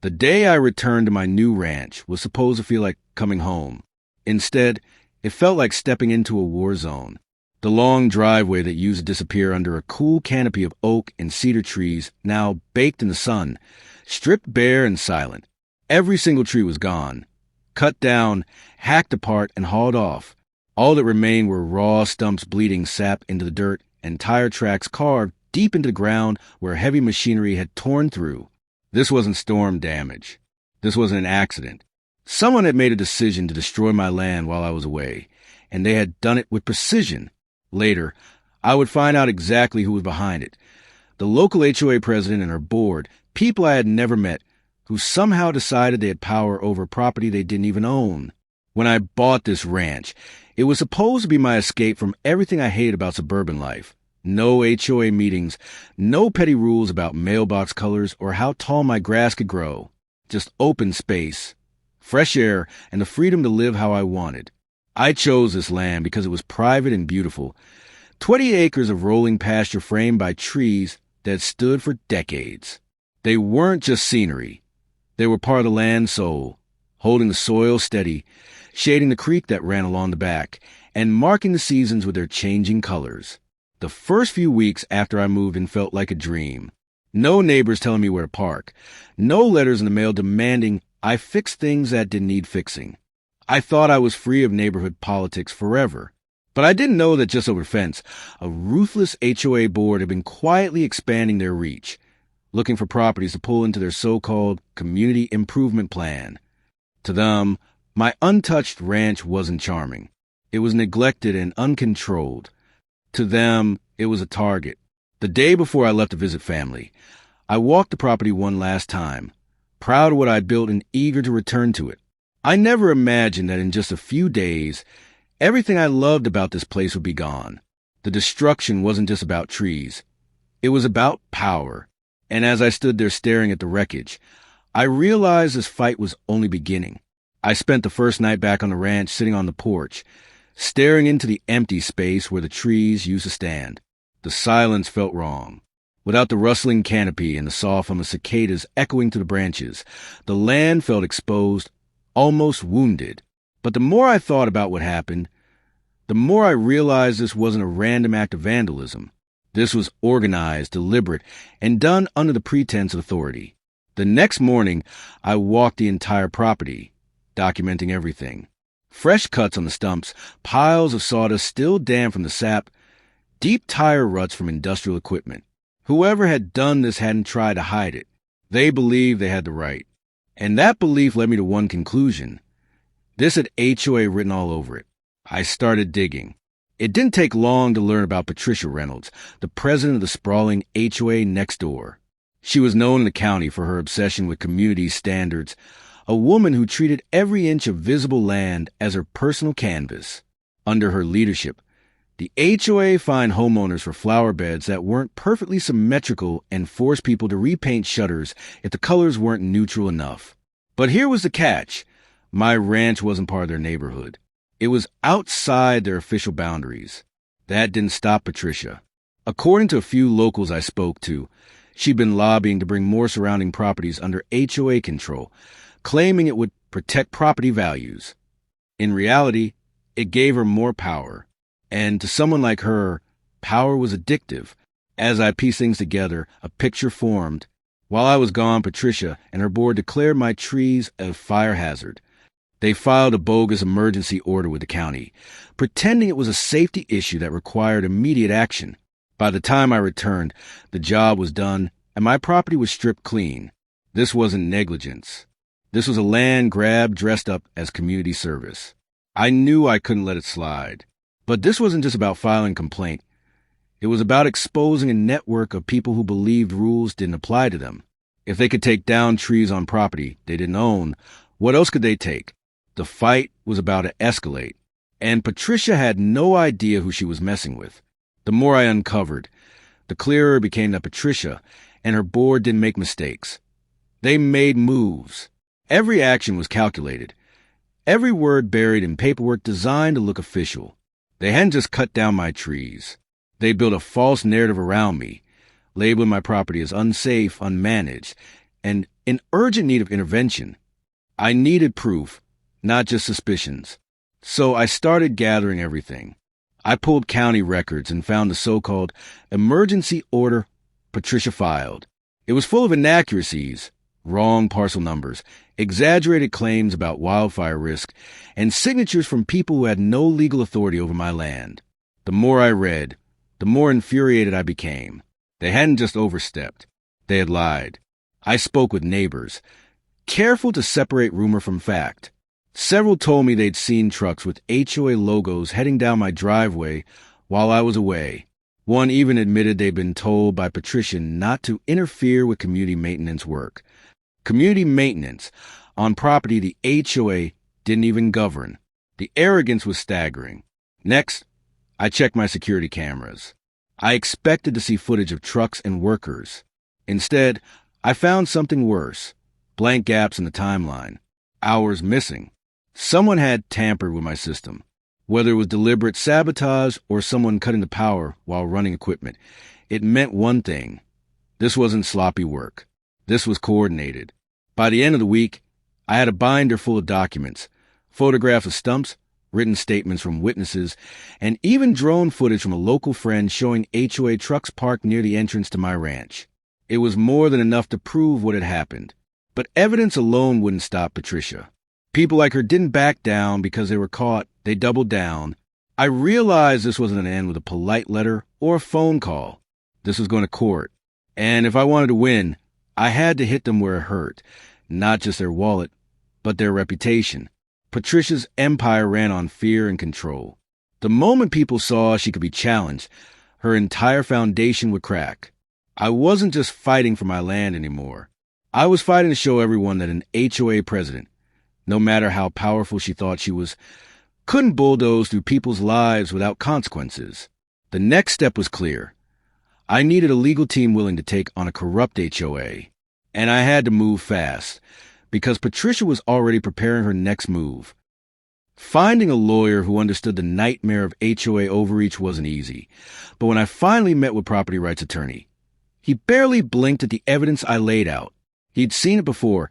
The day I returned to my new ranch was supposed to feel like coming home. Instead, it felt like stepping into a war zone. The long driveway that used to disappear under a cool canopy of oak and cedar trees, now baked in the sun, stripped bare and silent. Every single tree was gone, cut down, hacked apart, and hauled off. All that remained were raw stumps bleeding sap into the dirt and tire tracks carved deep into the ground where heavy machinery had torn through. This wasn't storm damage. This wasn't an accident. Someone had made a decision to destroy my land while I was away, and they had done it with precision. Later, I would find out exactly who was behind it. The local HOA president and her board, people I had never met, who somehow decided they had power over property they didn't even own. When I bought this ranch, it was supposed to be my escape from everything I hated about suburban life. No HOA meetings, no petty rules about mailbox colors or how tall my grass could grow. Just open space, fresh air, and the freedom to live how I wanted. I chose this land because it was private and beautiful. 20 acres of rolling pasture framed by trees that stood for decades. They weren't just scenery. They were part of the land's soul, holding the soil steady, shading the creek that ran along the back, and marking the seasons with their changing colors. The first few weeks after I moved in felt like a dream. No neighbors telling me where to park. No letters in the mail demanding I fix things that didn't need fixing. I thought I was free of neighborhood politics forever. But I didn't know that just over the fence, a ruthless HOA board had been quietly expanding their reach, looking for properties to pull into their so-called community improvement plan. To them, my untouched ranch wasn't charming. It was neglected and uncontrolled. To them, it was a target. The day before I left to visit family, I walked the property one last time, proud of what I'd built and eager to return to it. I never imagined that in just a few days, everything I loved about this place would be gone. The destruction wasn't just about trees. It was about power. And as I stood there staring at the wreckage, I realized this fight was only beginning. I spent the first night back on the ranch sitting on the porch, staring into the empty space where the trees used to stand. The silence felt wrong. Without the rustling canopy and the soft hum of cicadas echoing through the branches, the land felt exposed, almost wounded. But the more I thought about what happened, the more I realized this wasn't a random act of vandalism. This was organized, deliberate, and done under the pretense of authority. The next morning, I walked the entire property, documenting everything. Fresh cuts on the stumps, piles of sawdust still damp from the sap, deep tire ruts from industrial equipment. Whoever had done this hadn't tried to hide it. They believed they had the right. And that belief led me to one conclusion. This had HOA written all over it. I started digging. It didn't take long to learn about Patricia Reynolds, the president of the sprawling HOA next door. She was known in the county for her obsession with community standards, a woman who treated every inch of visible land as her personal canvas. Under her leadership, the HOA fined homeowners for flower beds that weren't perfectly symmetrical and forced people to repaint shutters if the colors weren't neutral enough. But here was the catch. My ranch wasn't part of their neighborhood. It was outside their official boundaries. That didn't stop Patricia. According to a few locals I spoke to, she'd been lobbying to bring more surrounding properties under HOA control, claiming it would protect property values. In reality, it gave her more power. And to someone like her, power was addictive. As I pieced things together, a picture formed. While I was gone, Patricia and her board declared my trees a fire hazard. They filed a bogus emergency order with the county, pretending it was a safety issue that required immediate action. By the time I returned, the job was done and my property was stripped clean. This wasn't negligence. This was a land grab dressed up as community service. I knew I couldn't let it slide. But this wasn't just about filing a complaint. It was about exposing a network of people who believed rules didn't apply to them. If they could take down trees on property they didn't own, what else could they take? The fight was about to escalate, and Patricia had no idea who she was messing with. The more I uncovered, the clearer it became that Patricia and her board didn't make mistakes. They made moves. Every action was calculated. Every word buried in paperwork designed to look official. They hadn't just cut down my trees. They built a false narrative around me, labeling my property as unsafe, unmanaged, and in urgent need of intervention. I needed proof, not just suspicions. So I started gathering everything. I pulled county records and found the so-called emergency order Patricia filed. It was full of inaccuracies, wrong parcel numbers, exaggerated claims about wildfire risk, and signatures from people who had no legal authority over my land. The more I read, the more infuriated I became. They hadn't just overstepped. They had lied. I spoke with neighbors, careful to separate rumor from fact. Several told me they'd seen trucks with HOA logos heading down my driveway while I was away. One even admitted they'd been told by Patricia not to interfere with community maintenance work. Community maintenance on property the HOA didn't even govern. The arrogance was staggering. Next, I checked my security cameras. I expected to see footage of trucks and workers. Instead, I found something worse. Blank gaps in the timeline. Hours missing. Someone had tampered with my system. Whether it was deliberate sabotage or someone cutting the power while running equipment, it meant one thing. This wasn't sloppy work. This was coordinated. By the end of the week, I had a binder full of documents, photographs of stumps, written statements from witnesses, and even drone footage from a local friend showing HOA trucks parked near the entrance to my ranch. It was more than enough to prove what had happened. But evidence alone wouldn't stop Patricia. People like her didn't back down because they were caught. They doubled down. I realized this wasn't an end with a polite letter or a phone call. This was going to court. And if I wanted to win, I had to hit them where it hurt. Not just their wallet, but their reputation. Patricia's empire ran on fear and control. The moment people saw she could be challenged, her entire foundation would crack. I wasn't just fighting for my land anymore. I was fighting to show everyone that an HOA president, no matter how powerful she thought she was, couldn't bulldoze through people's lives without consequences. The next step was clear. I needed a legal team willing to take on a corrupt HOA. And I had to move fast, because Patricia was already preparing her next move. Finding a lawyer who understood the nightmare of HOA overreach wasn't easy. But when I finally met with property rights attorney, he barely blinked at the evidence I laid out. He'd seen it before.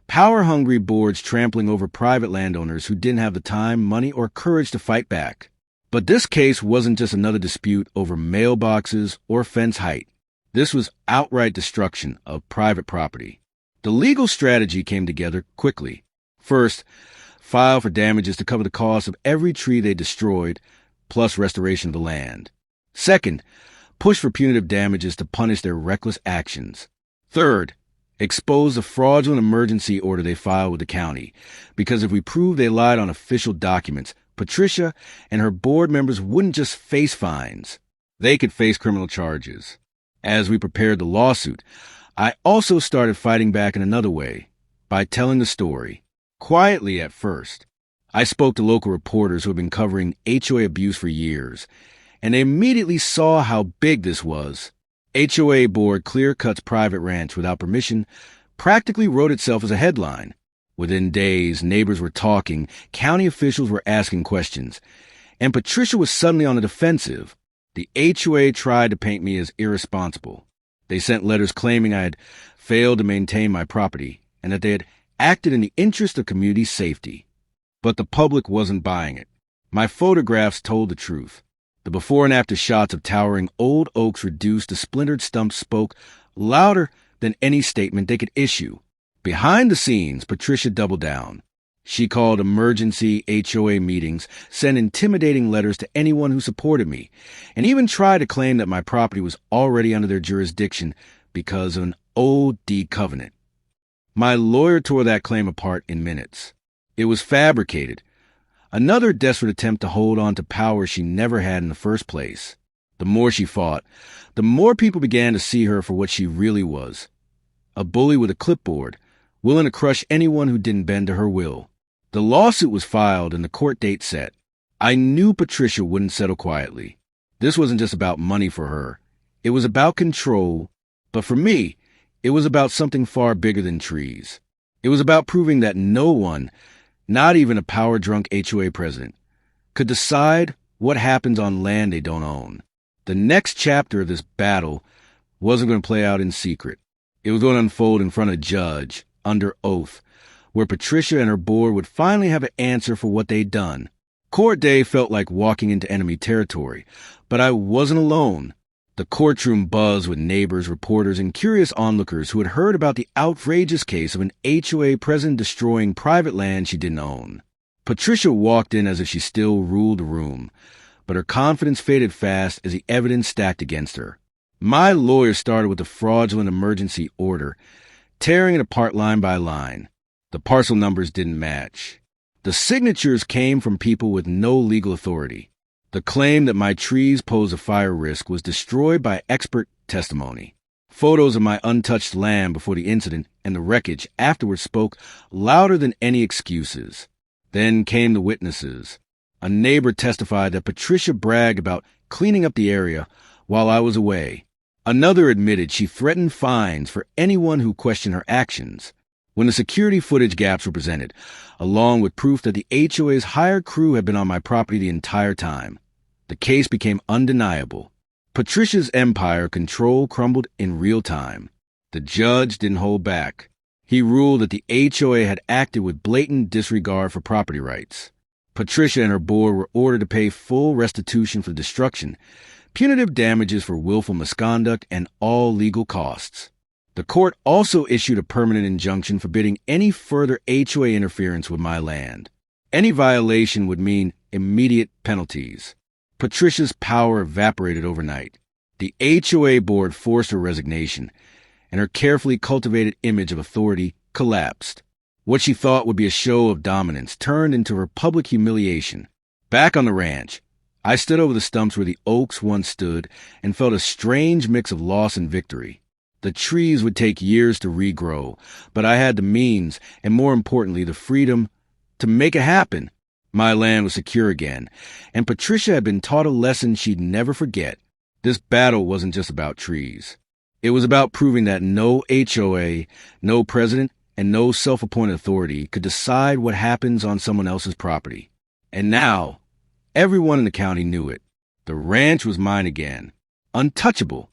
Power-hungry boards trampling over private landowners who didn't have the time, money, or courage to fight back. But this case wasn't just another dispute over mailboxes or fence height. This was outright destruction of private property. The legal strategy came together quickly. First, file for damages to cover the cost of every tree they destroyed, plus restoration of the land. Second, push for punitive damages to punish their reckless actions. Third, expose the fraudulent emergency order they filed with the county, because if we prove they lied on official documents, Patricia and her board members wouldn't just face fines. They could face criminal charges. As we prepared the lawsuit, I also started fighting back in another way, by telling the story. Quietly at first. I spoke to local reporters who had been covering HOA abuse for years, and they immediately saw how big this was. HOA board clear cuts private ranch without permission practically wrote itself as a headline. Within days, neighbors were talking, county officials were asking questions, and Patricia was suddenly on the defensive. The HOA tried to paint me as irresponsible. They sent letters claiming I had failed to maintain my property and that they had acted in the interest of community safety. But the public wasn't buying it. My photographs told the truth. The before and after shots of towering old oaks reduced to splintered stumps spoke louder than any statement they could issue. Behind the scenes, Patricia doubled down. She called emergency HOA meetings, sent intimidating letters to anyone who supported me, and even tried to claim that my property was already under their jurisdiction because of an old deed covenant. My lawyer tore that claim apart in minutes. It was fabricated. Another desperate attempt to hold on to power she never had in the first place. The more she fought, the more people began to see her for what she really was. A bully with a clipboard, willing to crush anyone who didn't bend to her will. The lawsuit was filed and the court date set. I knew Patricia wouldn't settle quietly. This wasn't just about money for her. It was about control. But for me, it was about something far bigger than trees. It was about proving that no one, not even a power-drunk HOA president, could decide what happens on land they don't own. The next chapter of this battle wasn't going to play out in secret. It was going to unfold in front of a judge, under oath, where Patricia and her board would finally have an answer for what they'd done. Court day felt like walking into enemy territory, but I wasn't alone. The courtroom buzzed with neighbors, reporters, and curious onlookers who had heard about the outrageous case of an HOA president destroying private land she didn't own. Patricia walked in as if she still ruled the room, but her confidence faded fast as the evidence stacked against her. My lawyer started with the fraudulent emergency order, tearing it apart line by line. The parcel numbers didn't match. The signatures came from people with no legal authority. The claim that my trees pose a fire risk was destroyed by expert testimony. Photos of my untouched land before the incident and the wreckage afterwards spoke louder than any excuses. Then came the witnesses. A neighbor testified that Patricia bragged about cleaning up the area while I was away. Another admitted she threatened fines for anyone who questioned her actions. When the security footage gaps were presented, along with proof that the HOA's hired crew had been on my property the entire time, the case became undeniable. Patricia's empire control crumbled in real time. The judge didn't hold back. He ruled that the HOA had acted with blatant disregard for property rights. Patricia and her board were ordered to pay full restitution for destruction, punitive damages for willful misconduct, and all legal costs. The court also issued a permanent injunction forbidding any further HOA interference with my land. Any violation would mean immediate penalties. Patricia's power evaporated overnight. The HOA board forced her resignation, and her carefully cultivated image of authority collapsed. What she thought would be a show of dominance turned into her public humiliation. Back on the ranch, I stood over the stumps where the oaks once stood and felt a strange mix of loss and victory. The trees would take years to regrow, but I had the means, and more importantly, the freedom to make it happen. My land was secure again, and Patricia had been taught a lesson she'd never forget. This battle wasn't just about trees. It was about proving that no HOA, no president, and no self-appointed authority could decide what happens on someone else's property. And now, everyone in the county knew it. The ranch was mine again, untouchable,